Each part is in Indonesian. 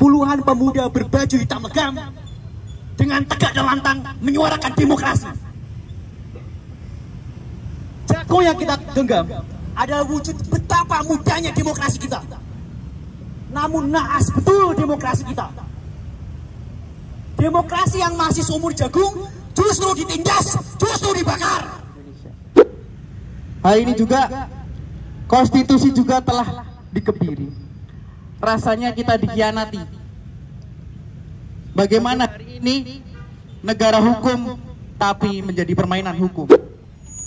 puluhan pemuda berbaju hitam legam dengan tegak dan lantang menyuarakan demokrasi. Jago yang kita genggam adalah wujud betapa mudanya demokrasi kita. Namun naas betul demokrasi kita. Demokrasi yang masih seumur jagung justru ditindas, justru dibakar. Hal ini juga konstitusi juga telah dikebiri. Rasanya kita dikhianati. Bagaimana hari ini negara hukum tapi menjadi permainan hukum?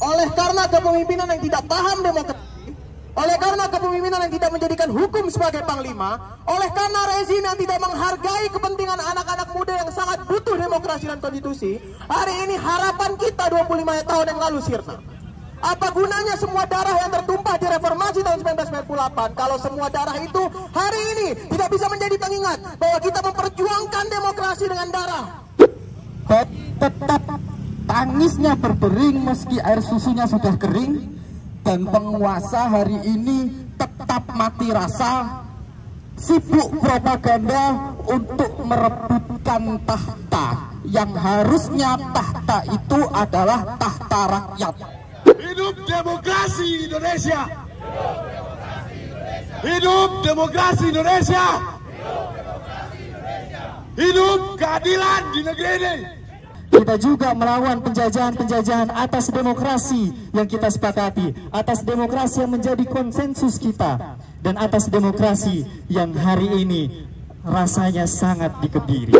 Oleh karena kepemimpinan yang tidak paham demokrasi, oleh karena kepemimpinan yang tidak menjadikan hukum sebagai panglima, oleh karena rezim yang tidak menghargai kepentingan anak-anak muda yang sangat butuh demokrasi dan konstitusi, hari ini harapan kita 25 tahun yang lalu sirna. Apa gunanya semua darah yang tertumpah di reformasi tahun 1998 kalau semua darah itu hari ini tidak bisa menjadi pengingat bahwa kita memperjuangkan demokrasi dengan darah? Tetap tangisnya berdering meski air susunya sudah kering, dan penguasa hari ini tetap mati rasa, sibuk propaganda untuk merebutkan tahta yang harusnya tahta itu adalah tahta rakyat. Hidup demokrasi Indonesia! Hidup demokrasi Indonesia! Hidup keadilan di negeri ini! Kita juga melawan penjajahan-penjajahan atas demokrasi yang kita sepakati, atas demokrasi yang menjadi konsensus kita, dan atas demokrasi yang hari ini rasanya sangat dikebiri.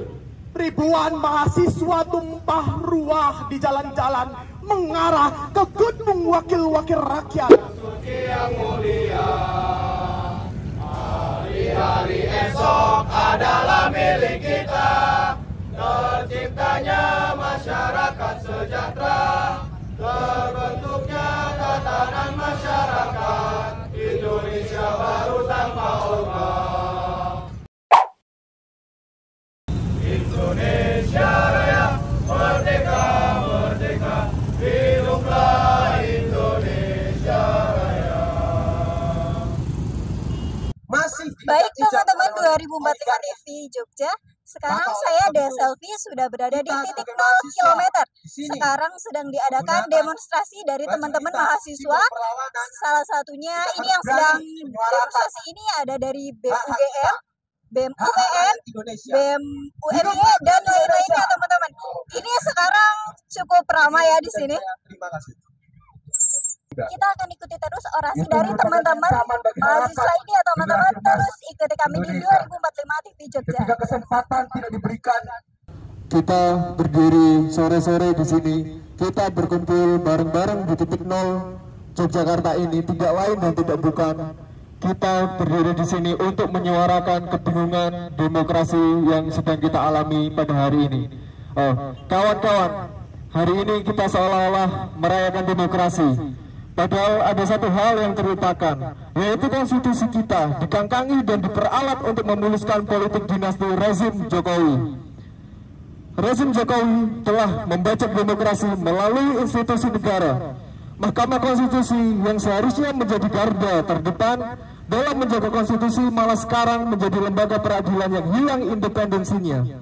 Ribuan mahasiswa tumpah ruah di jalan-jalan mengarah ke gedung wakil-wakil rakyat. Suci yang mulia, hari-hari esok adalah milik kita. Terciptanya masyarakat sejahtera, terbentuknya tatanan masyarakat Indonesia baru tanpa orba. Indonesia Raya, merdeka, merdeka, hiduplah Indonesia Raya. Baik teman-teman 2045 TV Jogja, sekarang saya Deselvi sudah berada di titik 0 km. Sekarang sedang diadakan demonstrasi dari teman-teman mahasiswa. Salah satunya ini yang sedang demonstrasi ini ada dari BEM UGM, BEM UPN, BEM UMY dan lain-lainnya teman-teman. Ini sekarang cukup ramai ya di sini. Kita akan ikuti terus orasi dari teman-teman mahasiswa ini ya teman-teman. Terus ikuti kami di 2045 TV Jogja. Ketika kesempatan tidak diberikan, Kita berdiri sore-sore di sini, kita berkumpul bareng-bareng di titik 0 Yogyakarta ini, tidak lain dan tidak bukan. Kita berdiri di sini untuk menyuarakan kebingungan demokrasi yang sedang kita alami pada hari ini. Kawan-kawan, hari ini kita seolah-olah merayakan demokrasi. Padahal ada satu hal yang terlupakan, yaitu konstitusi kita dikangkangi dan diperalat untuk memuluskan politik dinasti rezim Jokowi. Rezim Jokowi telah membajak demokrasi melalui institusi negara. Mahkamah Konstitusi yang seharusnya menjadi garda terdepan dalam menjaga konstitusi malah sekarang menjadi lembaga peradilan yang hilang independensinya.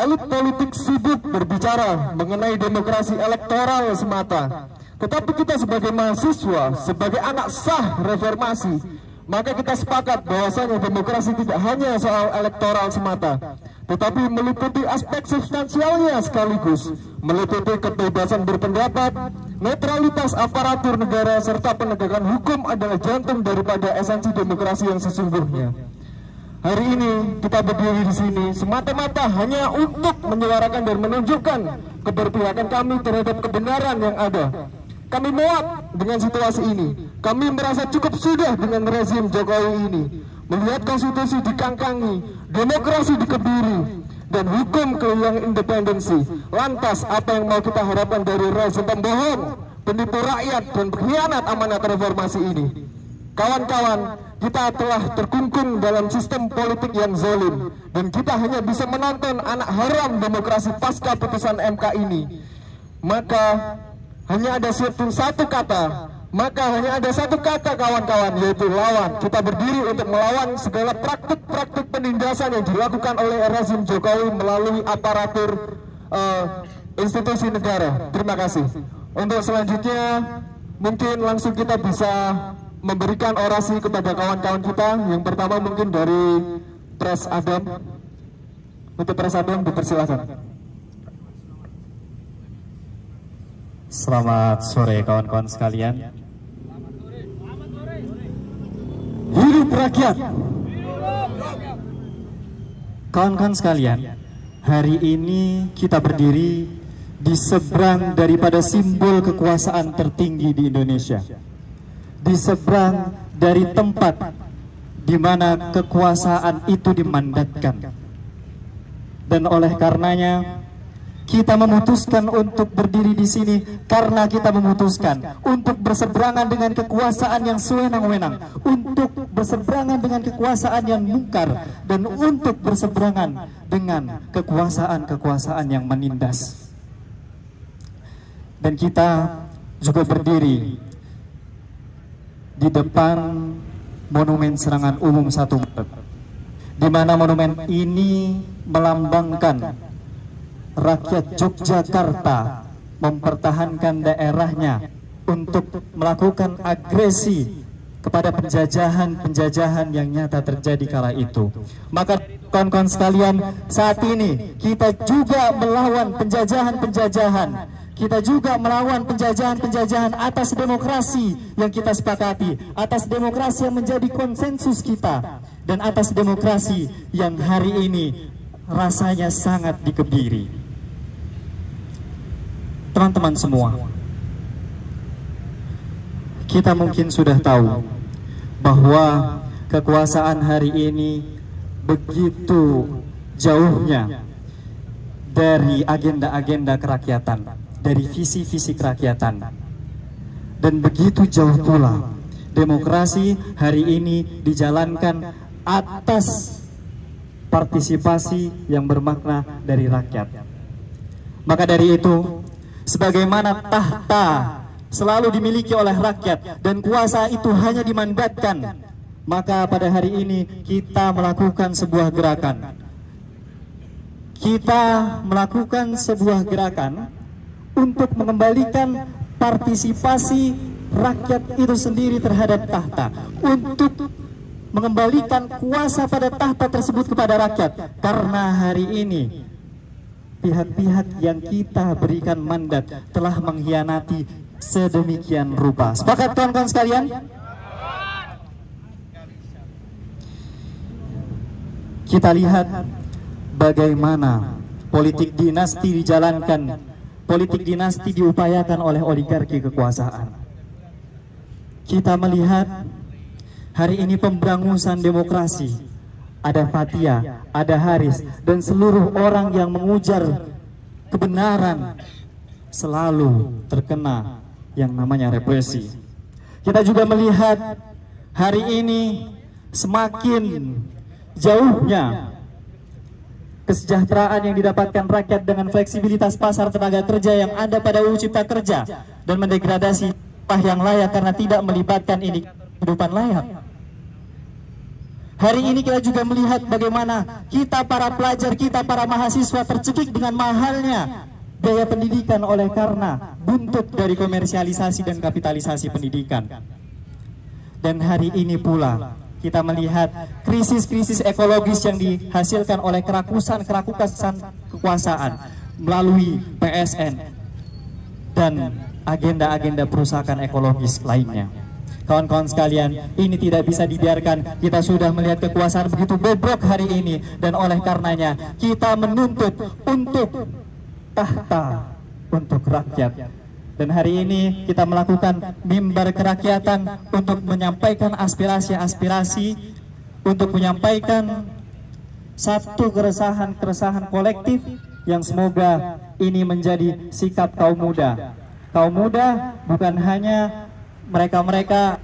Elit politik sibuk berbicara mengenai demokrasi elektoral semata. Tetapi kita sebagai mahasiswa, sebagai anak sah reformasi, maka kita sepakat bahwasanya demokrasi tidak hanya soal elektoral semata, tetapi meliputi aspek substansialnya sekaligus, meliputi kebebasan berpendapat, netralitas aparatur negara, serta penegakan hukum adalah jantung daripada esensi demokrasi yang sesungguhnya. Hari ini kita berdiri di sini semata-mata hanya untuk menyuarakan dan menunjukkan keberpihakan kami terhadap kebenaran yang ada. Kami muak dengan situasi ini. Kami merasa cukup sudah dengan rezim Jokowi ini. Melihat konstitusi dikangkangi, demokrasi dikebiri, dan hukum kehilangan independensi. Lantas apa yang mau kita harapkan dari rezim pembohong, penipu rakyat, dan pengkhianat amanat reformasi ini? Kawan-kawan, kita telah terkungkung dalam sistem politik yang zalim, dan kita hanya bisa menonton anak haram demokrasi pasca putusan MK ini. Maka hanya ada satu kata, maka hanya ada satu kata kawan-kawan, yaitu lawan. Kita berdiri untuk melawan segala praktik-praktik penindasan yang dilakukan oleh rezim Jokowi melalui aparatur institusi negara. Terima kasih. Untuk selanjutnya mungkin langsung kita bisa memberikan orasi kepada kawan-kawan kita. Yang pertama mungkin dari Pres Adam. Untuk Pres Adam dipersilakan. Selamat sore kawan-kawan sekalian. Hidup rakyat. Kawan-kawan sekalian, hari ini kita berdiri di seberang daripada simbol kekuasaan tertinggi di Indonesia, di seberang dari tempat di mana kekuasaan itu dimandatkan. Dan oleh karenanya kita memutuskan untuk berdiri di sini karena kita memutuskan untuk berseberangan dengan kekuasaan yang sewenang-wenang, untuk berseberangan dengan kekuasaan yang mungkar, dan untuk berseberangan dengan kekuasaan-kekuasaan yang menindas. Dan kita juga berdiri di depan Monumen Serangan Umum 1 Maret, di mana monumen ini melambangkan rakyat Yogyakarta mempertahankan daerahnya untuk melakukan agresi kepada penjajahan-penjajahan yang nyata terjadi kala itu. Maka kawan-kawan sekalian, saat ini kita juga melawan penjajahan-penjajahan. Kita juga melawan penjajahan-penjajahan atas demokrasi yang kita sepakati, atas demokrasi yang menjadi konsensus kita, dan atas demokrasi yang hari ini rasanya sangat dikebiri. Teman-teman semua, kita mungkin sudah tahu bahwa kekuasaan hari ini begitu jauhnya dari agenda-agenda kerakyatan, dari visi-visi kerakyatan. Dan begitu jauh pula demokrasi hari ini dijalankan atas partisipasi yang bermakna dari rakyat. Maka dari itu, sebagaimana tahta selalu dimiliki oleh rakyat dan kuasa itu hanya dimandatkan, maka pada hari ini kita melakukan sebuah gerakan. Kita melakukan sebuah gerakan untuk mengembalikan partisipasi rakyat itu sendiri terhadap tahta, untuk mengembalikan kuasa pada tahta tersebut kepada rakyat. Karena hari ini pihak-pihak yang kita berikan mandat telah mengkhianati sedemikian rupa. Sepakat kawan-kawan sekalian? Kita lihat bagaimana politik dinasti dijalankan, politik dinasti diupayakan oleh oligarki kekuasaan. Kita melihat hari ini pemberangusan demokrasi. Ada Fathia, ada Haris, dan seluruh orang yang mengujar kebenaran selalu terkena yang namanya represi. Kita juga melihat hari ini semakin jauhnya kesejahteraan yang didapatkan rakyat dengan fleksibilitas pasar tenaga kerja yang ada pada UU Cipta Kerja, dan mendegradasi upah yang layak karena tidak melibatkan ini kehidupan layak. Hari ini kita juga melihat bagaimana kita para pelajar, kita para mahasiswa tercekik dengan mahalnya biaya pendidikan oleh karena buntut dari komersialisasi dan kapitalisasi pendidikan. Dan hari ini pula kita melihat krisis-krisis ekologis yang dihasilkan oleh kerakusan kekuasaan melalui PSN dan agenda-agenda perusahaan ekologis lainnya. Kawan-kawan sekalian, ini tidak bisa dibiarkan. Kita sudah melihat kekuasaan begitu bobrok hari ini, dan oleh karenanya kita menuntut untuk tahta untuk rakyat. Dan hari ini kita melakukan mimbar kerakyatan untuk menyampaikan aspirasi-aspirasi, untuk menyampaikan satu keresahan-keresahan kolektif yang semoga ini menjadi sikap kaum muda. Kaum muda bukan hanya mereka-mereka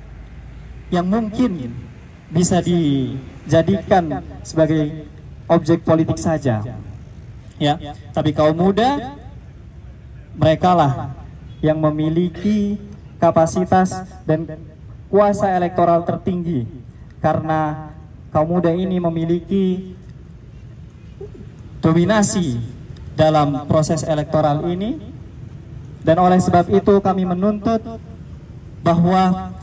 yang mungkin bisa dijadikan sebagai objek politik saja, ya, tapi kaum muda mereka lah yang memiliki kapasitas dan kuasa elektoral tertinggi, karena kaum muda ini memiliki dominasi dalam proses elektoral ini. Dan oleh sebab itu kami menuntut bahwa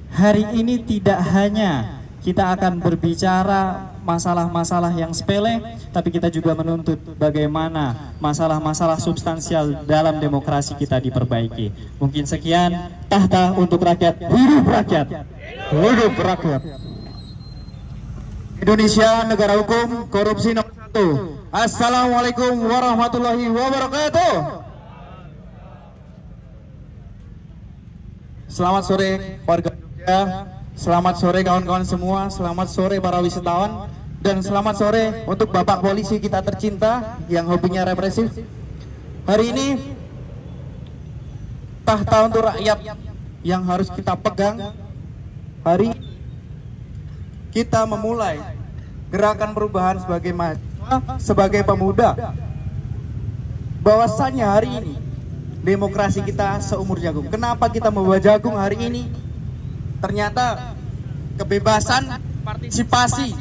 hari ini tidak hanya kita akan berbicara masalah-masalah yang sepele, tapi kita juga menuntut bagaimana masalah-masalah substansial dalam demokrasi kita diperbaiki. Mungkin sekian. Tahta untuk rakyat, hidup rakyat, hidup rakyat. Indonesia negara hukum, korupsi nomor 1. Assalamualaikum warahmatullahi wabarakatuh. Selamat sore warga Jogja, selamat sore kawan-kawan semua, selamat sore para wisatawan, dan selamat sore untuk Bapak Polisi kita tercinta yang hobinya represif. Hari ini tahta untuk rakyat yang harus kita pegang. Hari kita memulai gerakan perubahan sebagai mahasiswa, sebagai pemuda. Bahwasannya hari ini demokrasi kita seumur jagung. Kenapa kita membawa jagung hari ini? Ternyata kebebasan partisipasi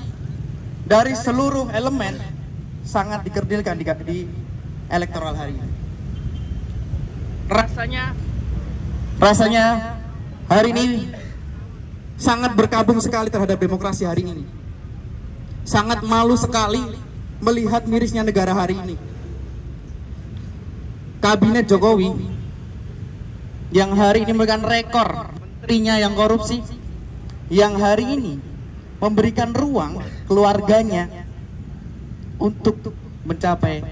dari seluruh elemen sangat dikerdilkan di elektoral hari ini. Rasanya hari ini sangat berkabung sekali terhadap demokrasi hari ini. Sangat malu sekali melihat mirisnya negara hari ini. Kabinet Jokowi yang hari ini memberikan rekor menterinya yang korupsi, yang hari ini memberikan ruang keluarganya untuk mencapai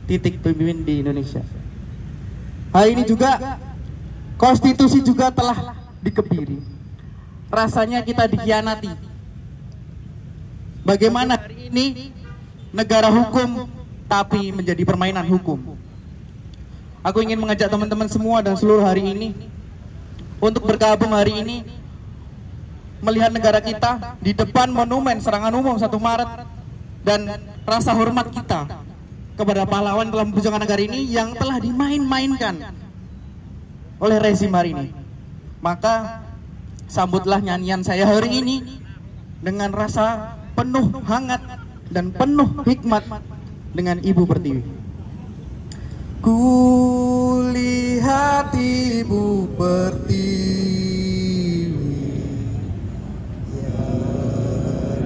titik pemimpin di Indonesia. Hari ini juga konstitusi juga telah dikebiri. Rasanya kita dikhianati. Bagaimana hari ini negara hukum tapi menjadi permainan hukum. Aku ingin mengajak teman-teman semua dan seluruh hari ini untuk bergabung hari ini melihat negara kita di depan monumen serangan umum 1 Maret dan rasa hormat kita kepada pahlawan telah memperjuangkan negara ini yang telah dimain-mainkan oleh rezim hari ini. Maka sambutlah nyanyian saya hari ini dengan rasa penuh hangat dan penuh hikmat dengan Ibu Pertiwi. Kulihat Ibu Pertiwi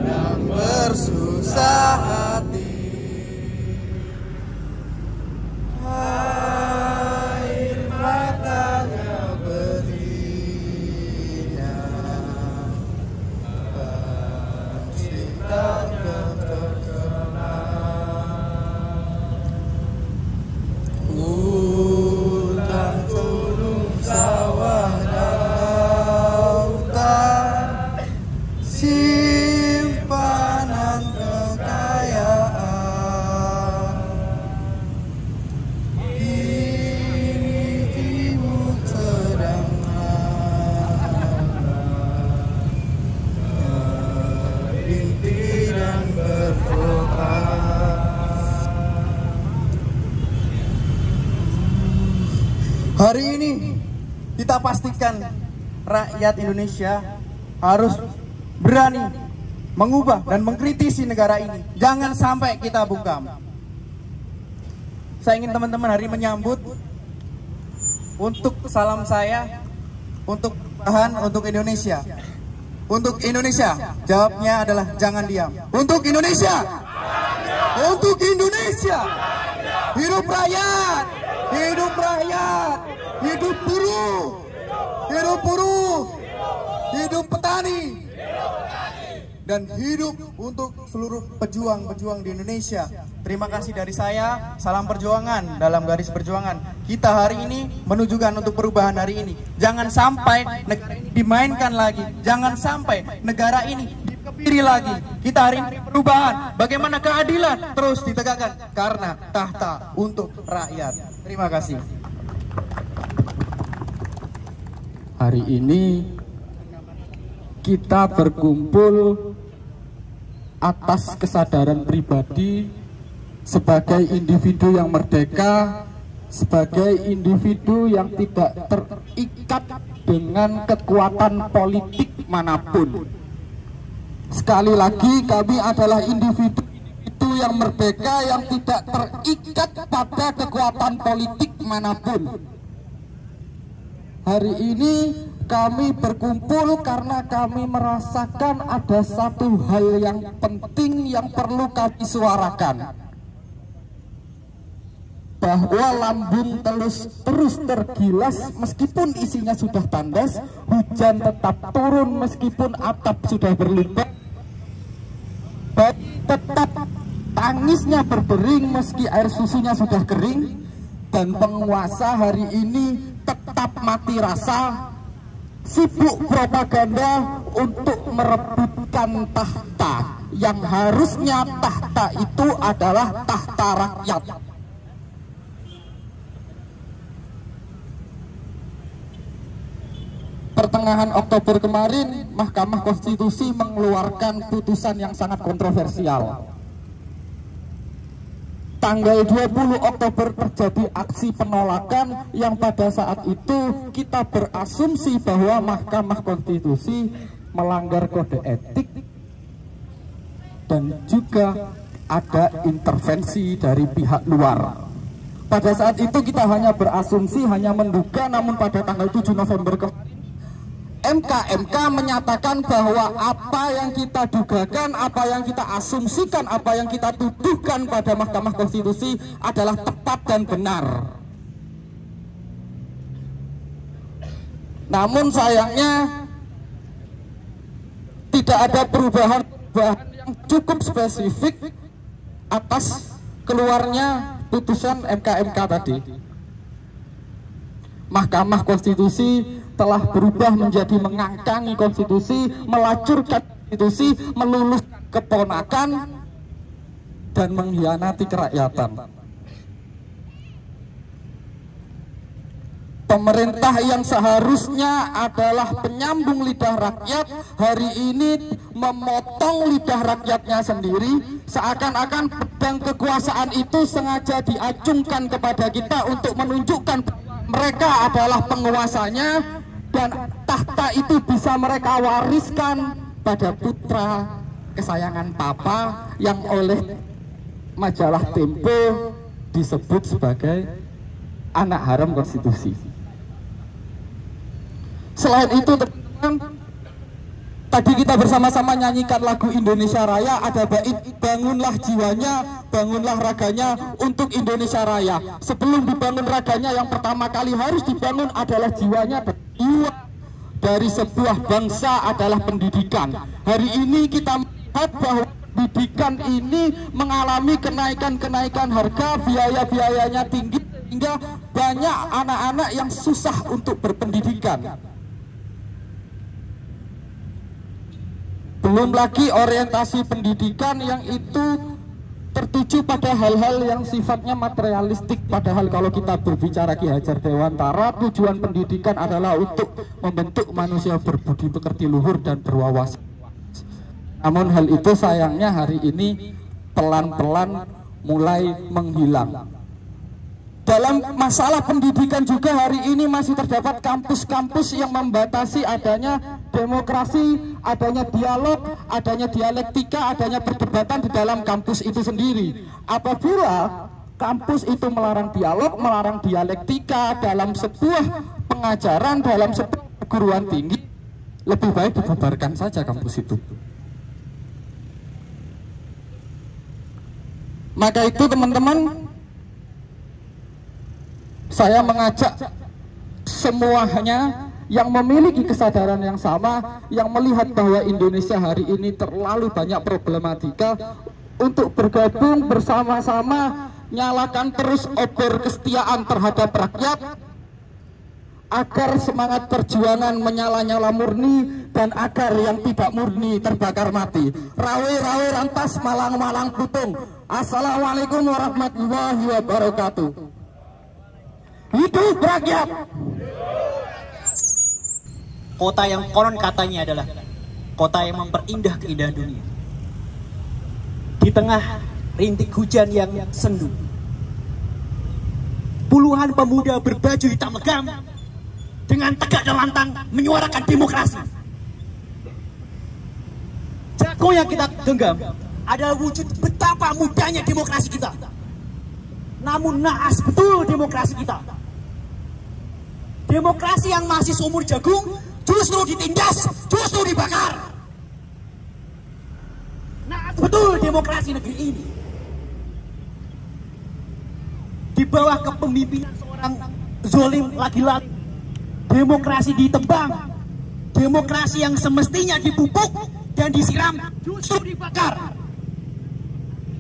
yang bersusah hati, air matanya berlinang, cinta hari ini kita pastikan rakyat Indonesia harus berani mengubah dan mengkritisi negara ini. Jangan sampai kita bungkam. Saya ingin teman-teman hari menyambut untuk salam saya untuk perubahan untuk Indonesia. Untuk Indonesia, jawabnya adalah jangan diam. Untuk Indonesia, untuk Indonesia, hidup rakyat, hidup rakyat, hidup buruh, hidup buruh, hidup petani, dan hidup untuk seluruh pejuang-pejuang di Indonesia. Terima kasih dari saya, salam perjuangan dalam garis perjuangan. Kita hari ini menunjukkan untuk perubahan hari ini. Jangan sampai negara ini dimainkan lagi, jangan sampai negara ini dikebiri lagi. Kita hari ini perubahan, bagaimana keadilan terus ditegakkan karena tahta untuk rakyat. Terima kasih. Hari ini kita berkumpul atas kesadaran pribadi sebagai individu yang merdeka, sebagai individu yang tidak terikat dengan kekuatan politik manapun. Sekali lagi, kami adalah individu yang merdeka, yang tidak terikat pada kekuatan politik manapun. Hari ini kami berkumpul karena kami merasakan ada satu hal yang penting yang perlu kami suarakan, bahwa lambung terus tergilas meskipun isinya sudah tandas, hujan tetap turun meskipun atap sudah berlubang, tetap tangisnya berdering meski air susunya sudah kering, dan penguasa hari ini tetap mati rasa, sibuk propaganda untuk merebutkan tahta yang harusnya tahta itu adalah tahta rakyat. Pertengahan Oktober kemarin, Mahkamah Konstitusi mengeluarkan putusan yang sangat kontroversial. Tanggal 20 Oktober terjadi aksi penolakan yang pada saat itu kita berasumsi bahwa Mahkamah Konstitusi melanggar kode etik dan juga ada intervensi dari pihak luar. Pada saat itu kita hanya berasumsi, hanya menduga, namun pada tanggal 7 November kemarin MK menyatakan bahwa apa yang kita dugakan, apa yang kita asumsikan, apa yang kita tuduhkan pada Mahkamah Konstitusi adalah tepat dan benar. Namun sayangnya tidak ada perubahan yang cukup spesifik atas keluarnya putusan MK tadi. Mahkamah Konstitusi telah berubah menjadi mengangkangi konstitusi, melacurkan konstitusi, melulus keponakan, dan mengkhianati kerakyatan. Pemerintah yang seharusnya adalah penyambung lidah rakyat, hari ini memotong lidah rakyatnya sendiri, seakan-akan pedang kekuasaan itu sengaja diacungkan kepada kita untuk menunjukkan mereka adalah penguasanya, dan tahta itu bisa mereka wariskan pada putra kesayangan papa yang oleh majalah Tempo disebut sebagai anak haram konstitusi. Selain itu, teman-teman, tadi kita bersama-sama nyanyikan lagu Indonesia Raya, ada bait bangunlah jiwanya, bangunlah raganya untuk Indonesia Raya. Sebelum dibangun raganya, yang pertama kali harus dibangun adalah jiwanya. Jiwa dari sebuah bangsa adalah pendidikan. Hari ini kita melihat bahwa pendidikan ini mengalami kenaikan harga, biaya-biayanya tinggi, sehingga banyak anak-anak yang susah untuk berpendidikan. Belum lagi orientasi pendidikan yang itu tertuju pada hal-hal yang sifatnya materialistik. Padahal kalau kita berbicara Ki Hajar Dewantara, tujuan pendidikan adalah untuk membentuk manusia berbudi pekerti luhur dan berwawasan. Namun hal itu sayangnya hari ini pelan-pelan mulai menghilang. Dalam masalah pendidikan juga hari ini masih terdapat kampus-kampus yang membatasi adanya demokrasi, adanya dialog, adanya dialektika, adanya perdebatan di dalam kampus itu sendiri. Apabila kampus itu melarang dialog, melarang dialektika dalam sebuah pengajaran, dalam sebuah perguruan tinggi, lebih baik dibubarkan saja kampus itu. Maka itu, teman-teman, saya mengajak semuanya yang memiliki kesadaran yang sama, yang melihat bahwa Indonesia hari ini terlalu banyak problematika, untuk bergabung bersama-sama, nyalakan terus obor kesetiaan terhadap rakyat, agar semangat perjuangan menyala-nyala murni, dan agar yang tidak murni terbakar mati. Rawe-rawe rantas, malang-malang putung. Assalamualaikum warahmatullahi wabarakatuh. Hidup rakyat. Kota yang konon katanya adalah kota yang memperindah keindahan dunia. Di tengah rintik hujan yang sendu, puluhan pemuda berbaju hitam legam dengan tegak dan lantang menyuarakan demokrasi. Jagung yang kita genggam adalah wujud betapa mudahnya demokrasi kita. Namun naas betul demokrasi kita. Demokrasi yang masih seumur jagung justru ditindas, justru dibakar. Naas betul demokrasi negeri ini. Di bawah kepemimpinan seorang zolim lagi-lagi, demokrasi ditebang. Demokrasi yang semestinya dipupuk dan disiram justru dibakar.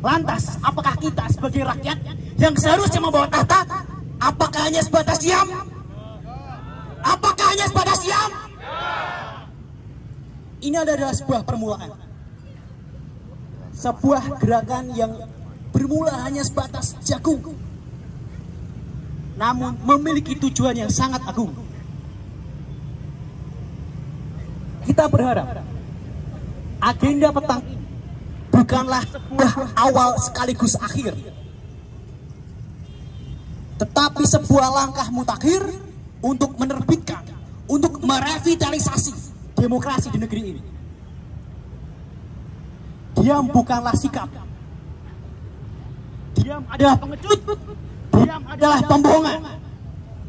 Lantas, apakah kita sebagai rakyat yang seharusnya membawa tahta, apakah hanya sebatas diam? Apakah hanya sebatas diam? Ini adalah sebuah permulaan. Sebuah gerakan yang bermula hanya sebatas jagung, namun memiliki tujuan yang sangat agung. Kita berharap agenda petang ini bukanlah sebuah awal sekaligus akhir, tetapi sebuah langkah mutakhir untuk menerbitkan, untuk merevitalisasi demokrasi di negeri ini. Diam bukanlah sikap. Diam adalah pengecut. Diam adalah pembohongan.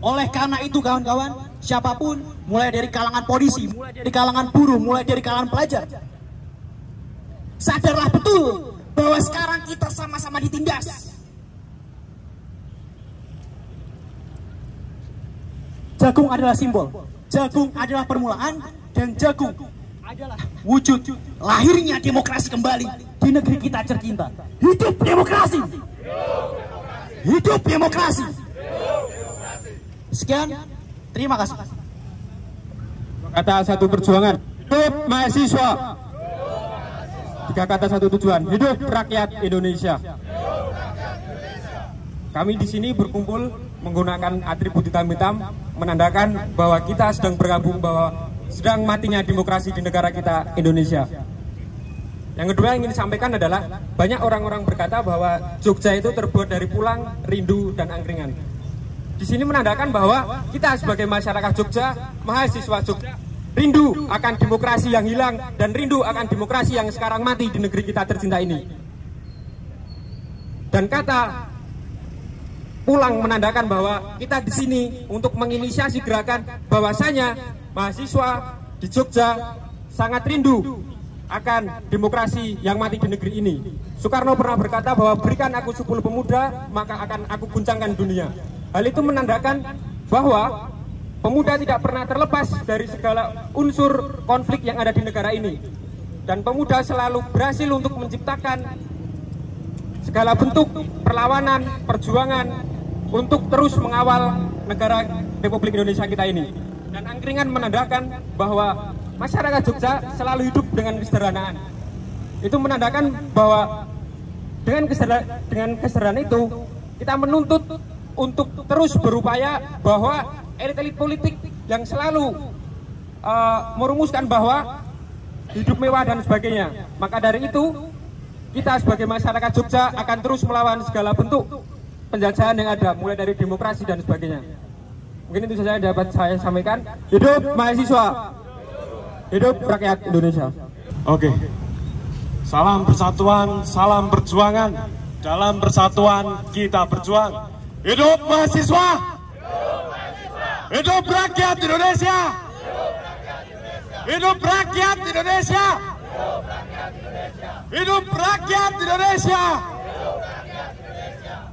Oleh karena itu kawan-kawan, siapapun, mulai dari kalangan polisi, mulai dari kalangan buruh, mulai dari kalangan pelajar, sadarlah betul bahwa sekarang kita sama-sama ditindas. Jagung adalah simbol, jagung adalah permulaan, dan jagung adalah wujud lahirnya demokrasi kembali di negeri kita tercinta. Hidup demokrasi! Hidup demokrasi! Sekian, terima kasih. Kata satu perjuangan, hidup mahasiswa. Tiga kata satu tujuan, hidup rakyat Indonesia. Kami di sini berkumpul menggunakan atribut hitam-hitam, menandakan bahwa kita sedang bergabung, bahwa sedang matinya demokrasi di negara kita Indonesia. Yang kedua yang ingin disampaikan adalah banyak orang-orang berkata bahwa Jogja itu terbuat dari pulang, rindu, dan angkringan. Di sini menandakan bahwa kita sebagai masyarakat Jogja, mahasiswa Jogja, rindu akan demokrasi yang hilang dan rindu akan demokrasi yang sekarang mati di negeri kita tercinta ini. Dan kata pulang menandakan bahwa kita di sini untuk menginisiasi gerakan bahwasanya mahasiswa di Jogja sangat rindu akan demokrasi yang mati di negeri ini. Soekarno pernah berkata bahwa berikan aku 10 pemuda, maka akan aku guncangkan dunia. Hal itu menandakan bahwa pemuda tidak pernah terlepas dari segala unsur konflik yang ada di negara ini. Dan pemuda selalu berhasil untuk menciptakan segala bentuk perlawanan, perjuangan untuk terus mengawal negara Republik Indonesia kita ini. Dan angkringan menandakan bahwa masyarakat Jogja selalu hidup dengan kesederhanaan. Itu menandakan bahwa dengan kesederhanaan itu kita menuntut untuk terus berupaya bahwa elit-elit politik yang selalu merumuskan bahwa hidup mewah dan sebagainya. Maka dari itu kita sebagai masyarakat Jogja akan terus melawan segala bentuk penjajahan yang ada, mulai dari demokrasi dan sebagainya. Mungkin itu saja yang dapat saya sampaikan. Hidup mahasiswa, hidup rakyat Indonesia. Oke, salam persatuan, salam perjuangan. Dalam persatuan kita berjuang. Hidup mahasiswa, hidup rakyat Indonesia, hidup rakyat Indonesia, hidup rakyat Indonesia,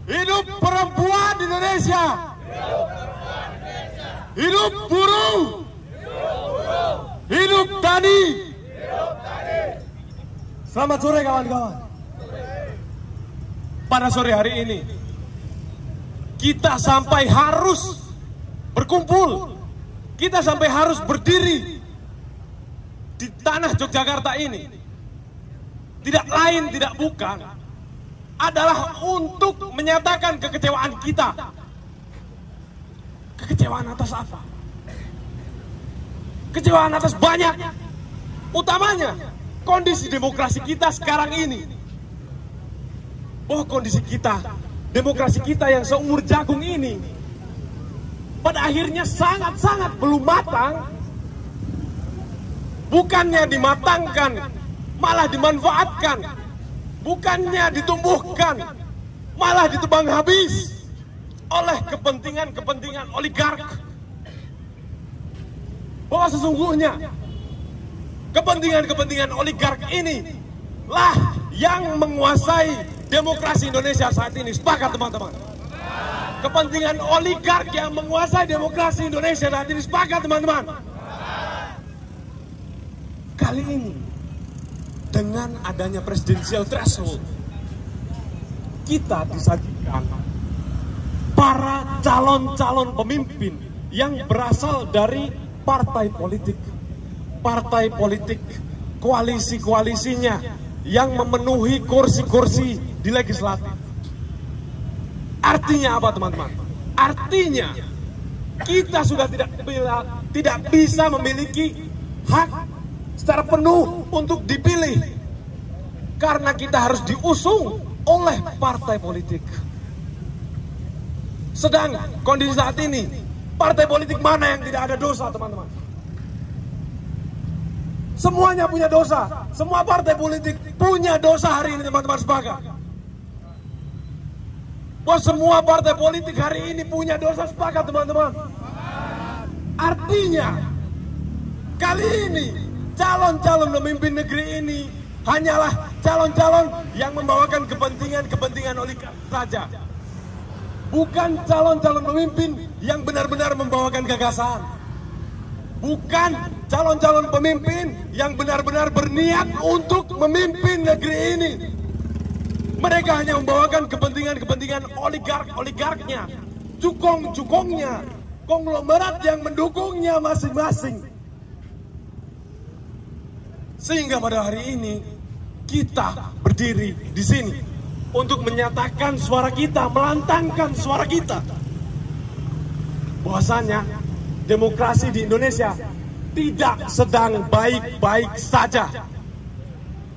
hidup perempuan Indonesia, hidup buruh, hidup tani. Selamat sore kawan-kawan. Pada sore hari ini kita sampai harus berkumpul, kita sampai harus berdiri di tanah Yogyakarta ini. Tidak lain, tidak bukan, adalah untuk menyatakan kekecewaan kita. Kekecewaan atas apa? Kekecewaan atas banyak. Utamanya kondisi demokrasi kita sekarang ini. Bahwa kondisi kita, demokrasi kita yang seumur jagung ini pada akhirnya sangat-sangat belum matang, bukannya dimatangkan, malah dimanfaatkan, bukannya ditumbuhkan, malah ditebang habis oleh kepentingan-kepentingan oligark. Bahwa sesungguhnya kepentingan-kepentingan oligark ini lah yang menguasai demokrasi Indonesia saat ini. Sepakat teman-teman? Kepentingan oligark yang menguasai demokrasi Indonesia saat ini. Sepakat teman-teman? Kali ini dengan adanya presidensial threshold, kita disajikan para calon-calon pemimpin yang berasal dari partai politik, koalisi-koalisinya yang memenuhi kursi-kursi di legislatif. Artinya apa teman-teman? Artinya kita sudah tidak bisa memiliki hak secara penuh untuk dipilih, karena kita harus diusung oleh partai politik. Sedang kondisi saat ini, partai politik mana yang tidak ada dosa teman-teman? Semuanya punya dosa. Semua partai politik punya dosa hari ini teman-teman, sepakat? Bahwa semua partai politik hari ini punya dosa, sepakat teman-teman? Artinya kali ini calon-calon pemimpin negeri ini hanyalah calon-calon yang membawakan kepentingan-kepentingan oligark saja. Bukan calon-calon pemimpin yang benar-benar membawakan gagasan. Bukan calon-calon pemimpin yang benar-benar berniat untuk memimpin negeri ini. Mereka hanya membawakan kepentingan-kepentingan oligark-oligarknya, cukong-cukongnya, konglomerat yang mendukungnya masing-masing. Sehingga pada hari ini kita berdiri di sini untuk menyatakan suara kita, melantangkan suara kita, bahwasanya demokrasi di Indonesia tidak sedang baik-baik saja.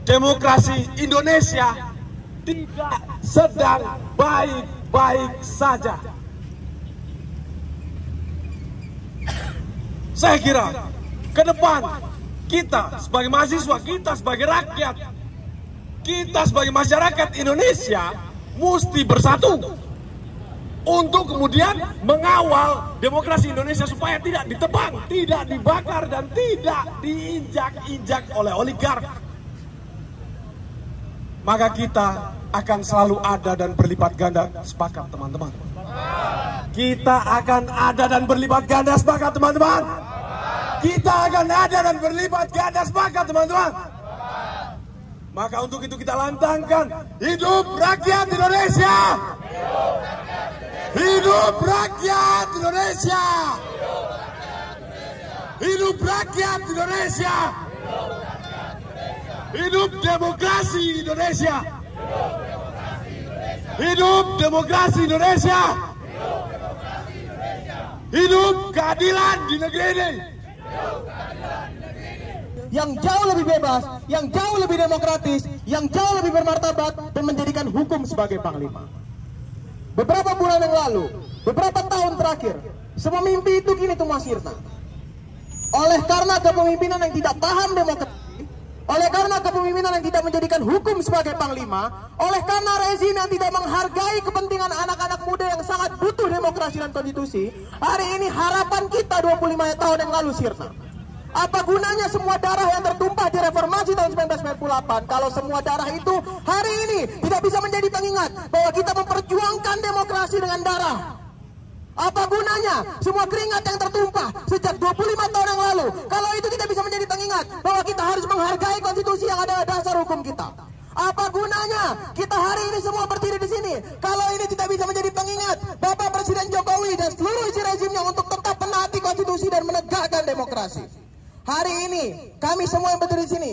Demokrasi Indonesia tidak sedang baik-baik saja. Saya kira ke depan kita sebagai mahasiswa, kita sebagai rakyat, kita sebagai masyarakat Indonesia mesti bersatu untuk kemudian mengawal demokrasi Indonesia supaya tidak ditebang, tidak dibakar, dan tidak diinjak-injak oleh oligark. Maka kita akan selalu ada dan berlipat ganda. Sepakat teman-teman? Kita akan ada dan berlipat ganda. Sepakat teman-teman? Kita akan ada dan berlipat ganda. Sepakat teman-teman? Maka untuk itu kita lantangkan, hidup rakyat Indonesia! Hidup rakyat Indonesia! Hidup rakyat Indonesia! Hidup demokrasi Indonesia! Hidup demokrasi Indonesia! Hidup keadilan di negeri ini! Yang jauh lebih bebas, yang jauh lebih demokratis, yang jauh lebih bermartabat, dan menjadikan hukum sebagai panglima. Beberapa bulan yang lalu, beberapa tahun terakhir, semua mimpi itu kini tumpang sirna. Oleh karena kepemimpinan yang tidak paham demokrasi, oleh karena kepemimpinan yang tidak menjadikan hukum sebagai panglima, oleh karena rezim yang tidak menghargai kepentingan anak-anak muda yang sangat butuh demokrasi dan konstitusi, hari ini harapan kita 25 tahun yang lalu sirna. Apa gunanya semua darah yang tertumpah di reformasi tahun 1998 kalau semua darah itu hari ini tidak bisa menjadi pengingat bahwa kita memperjuangkan demokrasi dengan darah? Apa gunanya semua keringat yang tertumpah sejak 25 tahun yang lalu kalau itu tidak bisa menjadi pengingat bahwa kita harus menghargai konstitusi yang ada dasar hukum kita? Apa gunanya kita hari ini semua berdiri di sini kalau ini tidak bisa menjadi pengingat Bapak Presiden Jokowi dan seluruh isi rezimnya untuk tetap menaati konstitusi dan menegakkan demokrasi? Hari ini kami semua yang berdiri di sini,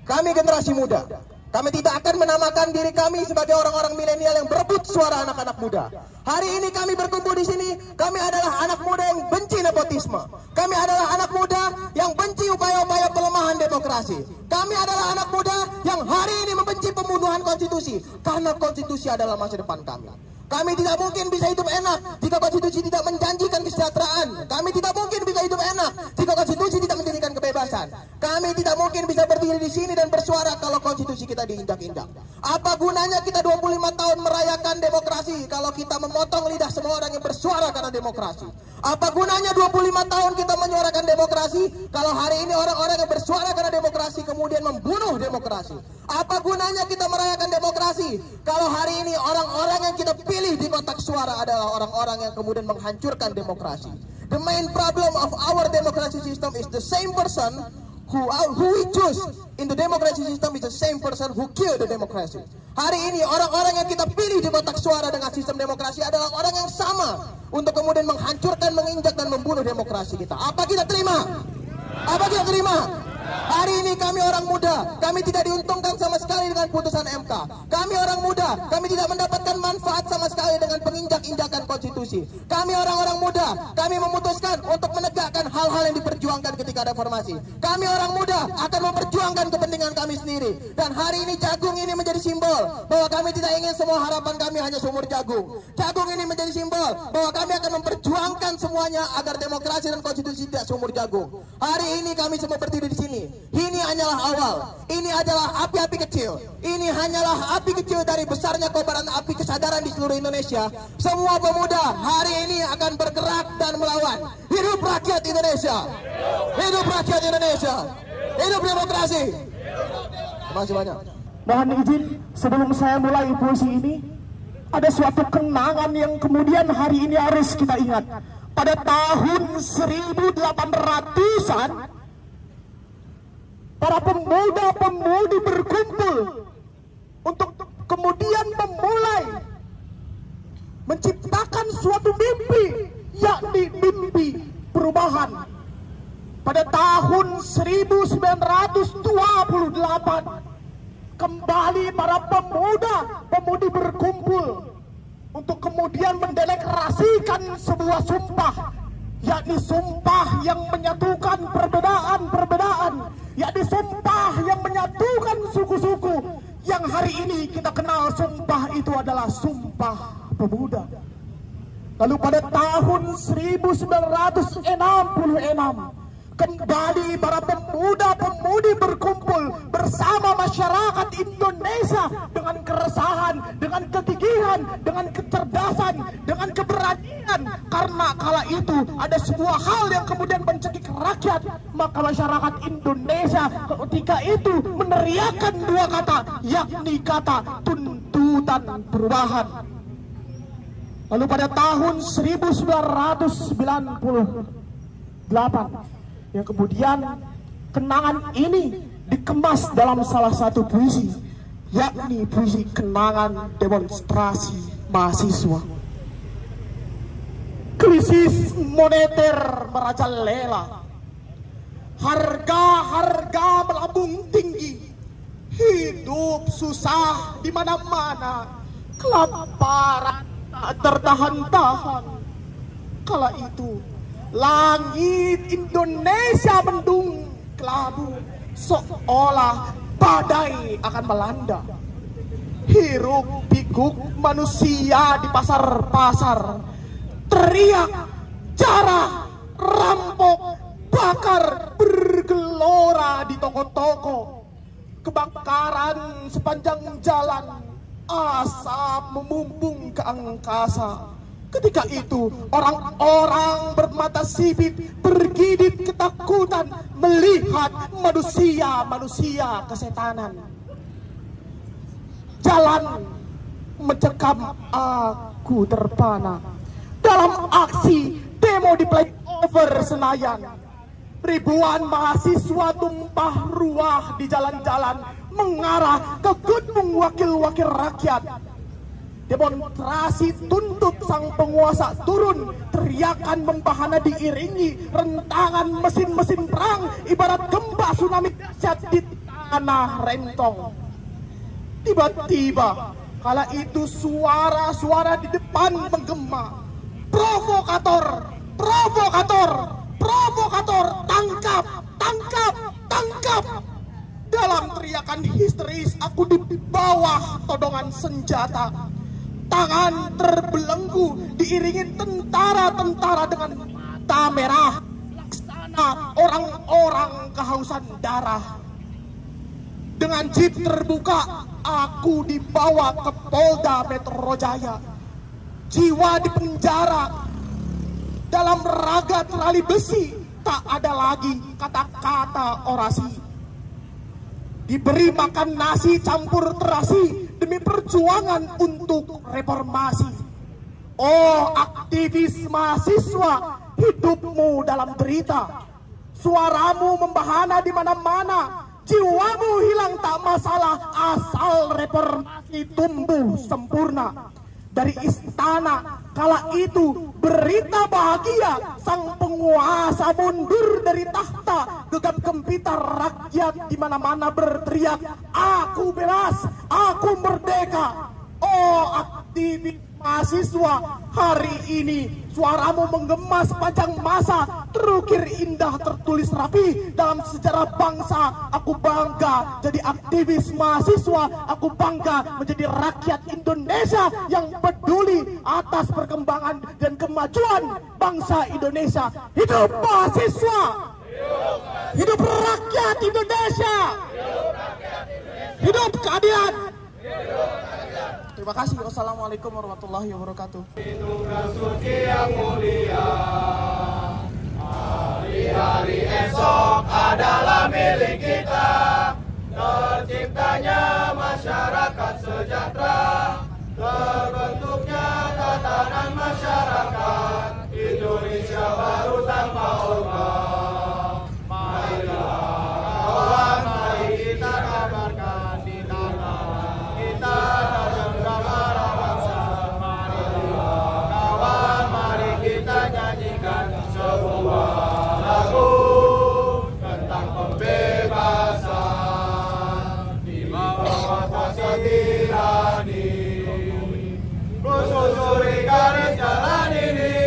kami generasi muda, kami tidak akan menamakan diri kami sebagai orang-orang milenial yang berebut suara anak-anak muda. Hari ini kami berkumpul di sini, kami adalah anak muda yang benci nepotisme. Kami adalah anak muda yang benci upaya-upaya pelemahan demokrasi. Kami adalah anak muda yang hari ini membenci pembunuhan konstitusi, karena konstitusi adalah masa depan kami. Kami tidak mungkin bisa hidup enak jika konstitusi tidak menjanjikan kesejahteraan. Kami tidak mungkin bisa hidup enak jika konstitusi tidak menjanjikan kebebasan. Kami tidak mungkin bisa berdiri di sini dan bersuara kalau konstitusi kita diinjak-injak. Apa gunanya kita 25 tahun merayakan demokrasi kalau kita memotong lidah semua orang yang bersuara karena demokrasi? Apa gunanya 25 tahun kita menyuarakan demokrasi kalau hari ini orang-orang yang bersuara karena demokrasi kemudian membunuh demokrasi? Apa gunanya kita merayakan demokrasi kalau hari ini orang-orang yang kita pilih di kotak suara adalah orang-orang yang kemudian menghancurkan demokrasi? The main problem of our democracy system is the same person who we choose in the democracy system is the same person who kill the democracy. Hari ini orang-orang yang kita pilih di kotak suara dengan sistem demokrasi adalah orang yang sama untuk kemudian menghancurkan, menginjak dan membunuh demokrasi kita. Apa kita terima? Apa kita terima? Hari ini kami orang muda, kami tidak diuntungkan sama sekali dengan putusan MK. Kami orang muda, kami tidak mendapatkan manfaat sama sekali dengan penginjak-injakan konstitusi. Kami orang-orang muda, kami memutuskan untuk menegakkan hal-hal yang diperjuangkan ketika reformasi. Kami orang muda akan memperjuangkan kepentingan kami sendiri. Dan hari ini jagung ini menjadi simbol bahwa kami tidak ingin semua harapan kami hanya sumur jagung. Jagung ini menjadi simbol bahwa kami akan memperjuangkan semuanya agar demokrasi dan konstitusi tidak sumur jagung. Hari ini kami semua berdiri di sini. Ini hanyalah awal. Ini adalah api-api kecil. Ini hanyalah api kecil dari besarnya kobaran api kesadaran di seluruh Indonesia. Semua pemuda hari ini akan bergerak dan melawan. Hidup rakyat Indonesia. Hidup rakyat Indonesia. Hidup demokrasi. Terima kasih banyak. Mohon izin sebelum saya mulai puisi ini, ada suatu kenangan yang kemudian hari ini harus kita ingat. Pada tahun 1800-an, para pemuda-pemudi berkumpul untuk kemudian memulai menciptakan suatu mimpi, yakni mimpi perubahan. Pada tahun 1928, kembali para pemuda-pemudi berkumpul untuk kemudian mendeklarasikan sebuah sumpah, yakni sumpah yang menyatukan perbedaan-perbedaan, yakni sumpah yang menyatukan suku-suku, yang hari ini kita kenal sumpah itu adalah Sumpah Pemuda. Lalu pada tahun 1966, kembali para pemuda-pemudi berkumpul bersama masyarakat Indonesia dengan keresahan, dengan kegigihan, dengan kecerdasan, dengan keberanian. Karena kala itu ada sebuah hal yang kemudian mencekik rakyat, maka masyarakat Indonesia ketika itu meneriakkan dua kata, yakni kata tuntutan perubahan. Lalu pada tahun 1998, yang kemudian kenangan ini dikemas dalam salah satu puisi, yakni puisi kenangan demonstrasi mahasiswa. Krisis moneter merajalela, harga-harga melambung tinggi, hidup susah di mana-mana, kelaparan tak tertahan-tahan. Kala itu langit Indonesia mendung kelabu, seolah badai akan melanda. Hiruk pikuk manusia di pasar-pasar, teriak, jarah, rampok, bakar, bergelora di toko-toko. Kebakaran sepanjang jalan, asap memumbung ke angkasa. Ketika itu orang-orang bermata sipit bergigit ketakutan melihat manusia-manusia kesetanan. Jalan mencekam aku terpana dalam aksi demo di flyover Senayan. Ribuan mahasiswa tumpah ruah di jalan-jalan mengarah ke gedung wakil-wakil rakyat. Demonstrasi tuntut sang penguasa turun, teriakan membahana diiringi rentangan mesin-mesin perang ibarat gempa tsunami dahsyat di tanah rentong. Tiba-tiba kala itu suara-suara di depan menggema, provokator, provokator, provokator, tangkap, tangkap, tangkap. Dalam teriakan histeris aku di bawah todongan senjata. tangan terbelenggu, diiringi tentara-tentara dengan mata merah, laksana orang-orang kehausan darah. Dengan jeep terbuka, aku dibawa ke Polda Metro Jaya. Jiwa di penjara, dalam raga terali besi, tak ada lagi kata-kata orasi. Diberi makan nasi campur terasi demi perjuangan untuk reformasi. Oh aktivis mahasiswa, hidupmu dalam derita. Suaramu membahana di mana-mana, jiwamu hilang tak masalah asal reformasi tumbuh sempurna. Dari istana kala itu berita bahagia, sang penguasa mundur dari tahta, gegap gempita rakyat di mana-mana berteriak, aku bebas, aku merdeka. Oh aktivis mahasiswa, hari ini suaramu menggema sepanjang masa, terukir indah tertulis rapi dalam sejarah bangsa. Aku bangga jadi aktivis mahasiswa, aku bangga menjadi rakyat Indonesia yang peduli atas perkembangan dan kemajuan bangsa Indonesia. Hidup mahasiswa, hidup rakyat Indonesia, hidup keadilan. Terima kasih. Wassalamualaikum warahmatullahi wabarakatuh. Tugas suci yang mulia, hari-hari esok adalah milik kita. Terciptanya masyarakat sejahtera, terbentuknya tatanan masyarakat Indonesia baru tanpa orba. Marilah kawan, mari kita kabarkan di tanah kita dalam gambaran bangsa. Marilah kawan, mari kita nyanyikan sebuah lagu tentang pembebasan di bawah kuasa tirani. Kususuri garis jalan ini,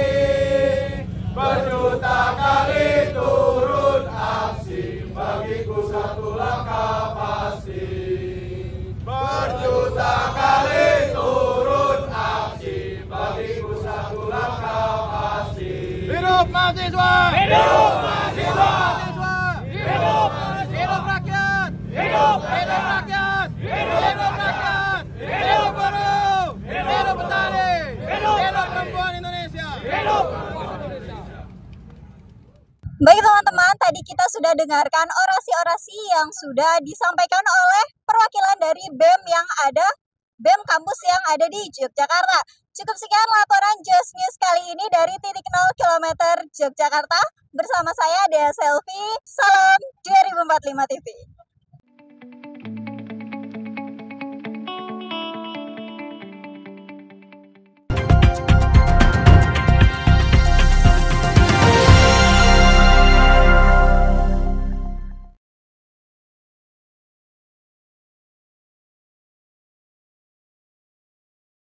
berjuta kali turun aksi, bagiku satu langkah pasti. Berjuta kali turun aksi, bagiku satu langkah pasti. Hidup mahasiswa! Hidup mahasiswa! Hidup mahasiswa! Hidup rakyat! Hidup rakyat! Hidup rakyat! Hidup buruh! Hidup petani! Hidup perempuan Indonesia! Hidup! Baik teman-teman, tadi kita sudah dengarkan orasi-orasi yang sudah disampaikan oleh perwakilan dari BEM yang ada, BEM kampus yang ada di Yogyakarta. Cukup sekian laporan Just News kali ini dari titik 0 km Yogyakarta. Bersama saya Dea Selfie, salam 2045 TV.